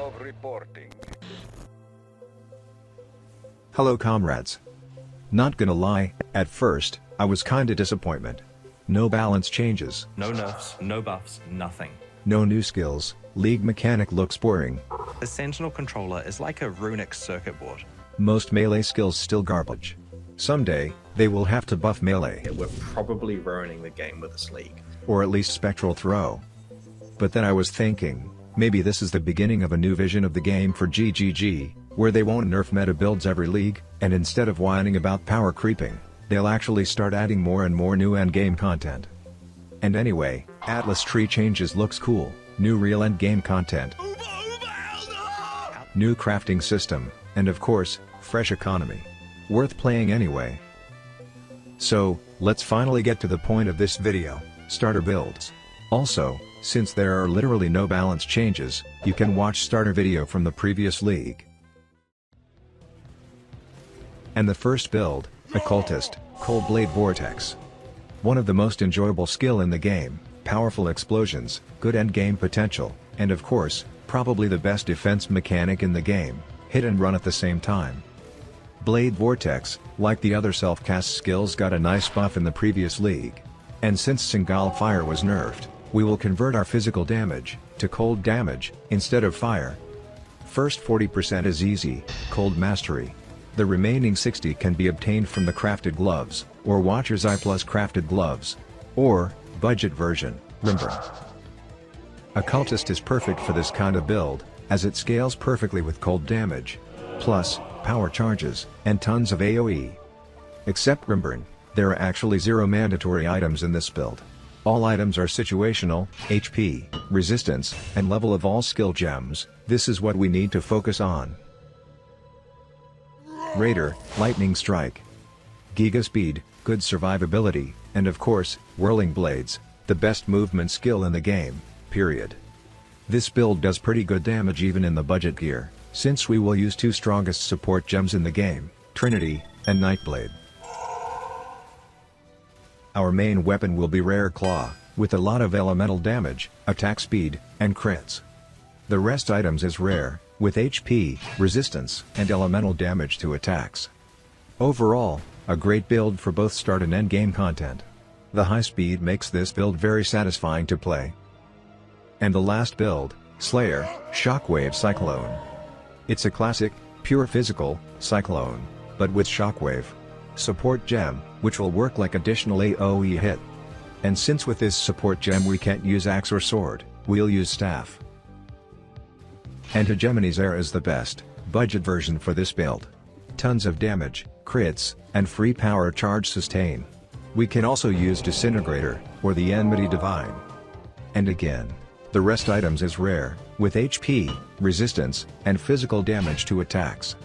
of reporting. Hello comrades. Not gonna lie, at first, I was kinda disappointed. No balance changes. No nerfs, no buffs, nothing. No new skills, League mechanic looks boring. The Sentinel controller is like a runic circuit board. Most melee skills still garbage. Someday, they will have to buff melee. We're probably ruining the game with this league. Or at least spectral throw. But then I was thinking, maybe this is the beginning of a new vision of the game for GGG, where they won't nerf meta builds every league, and instead of whining about power creeping, they'll actually start adding more and more new endgame content. And anyway, Atlas tree changes looks cool, new real endgame content, new crafting system, and of course, fresh economy. Worth playing anyway. So, let's finally get to the point of this video, starter builds. Also, since there are literally no balance changes, you can watch starter video from the previous league. And the first build, Occultist, Cold Blade Vortex. One of the most enjoyable skill in the game, powerful explosions, good endgame potential, and of course, probably the best defense mechanic in the game, hit and run at the same time. Blade Vortex, like the other self-cast skills, got a nice buff in the previous league. And since Single Fire was nerfed, we will convert our physical damage to cold damage instead of fire. First 40% is easy, cold mastery. The remaining 60 can be obtained from the crafted gloves, or Watcher's Eye plus crafted gloves. Or, budget version, Rimburn. Occultist is perfect for this kind of build, as it scales perfectly with cold damage. Plus, power charges, and tons of AoE. Except Rimburn, there are actually 0 mandatory items in this build. All items are situational, HP, resistance, and level of all skill gems. This is what we need to focus on. Raider, Lightning Strike. Giga Speed, good survivability, and of course, Whirling Blades, the best movement skill in the game, period. This build does pretty good damage even in the budget gear, since we will use 2 strongest support gems in the game, Trinity, and Nightblade. Our main weapon will be Rare Claw, with a lot of elemental damage, attack speed, and crits. The rest items is rare, with HP, resistance, and elemental damage to attacks. Overall, a great build for both start and endgame content. The high speed makes this build very satisfying to play. And the last build, Slayer, Shockwave Cyclone. It's a classic, pure physical, Cyclone, but with Shockwave. Support gem, which will work like additional AoE hit. And since with this support gem we can't use axe or sword, we'll use staff. And Hegemony's Air is the best, budget version for this build. Tons of damage, crits, and free power charge sustain. We can also use Disintegrator, or the Enmity Divine. And again, the rest items is rare, with HP, resistance, and physical damage to attacks.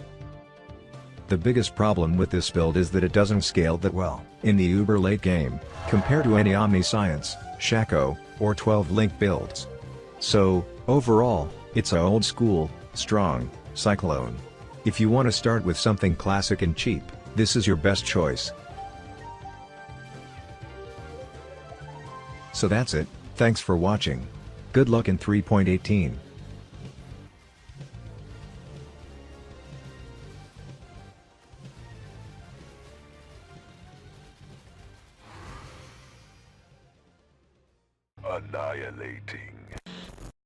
The biggest problem with this build is that it doesn't scale that well, in the uber late game, compared to any Omniscience, Shaco, or 12-link builds. So, overall, it's a old school, strong, Cyclone. If you want to start with something classic and cheap, this is your best choice. So that's it, thanks for watching. Good luck in 3.18.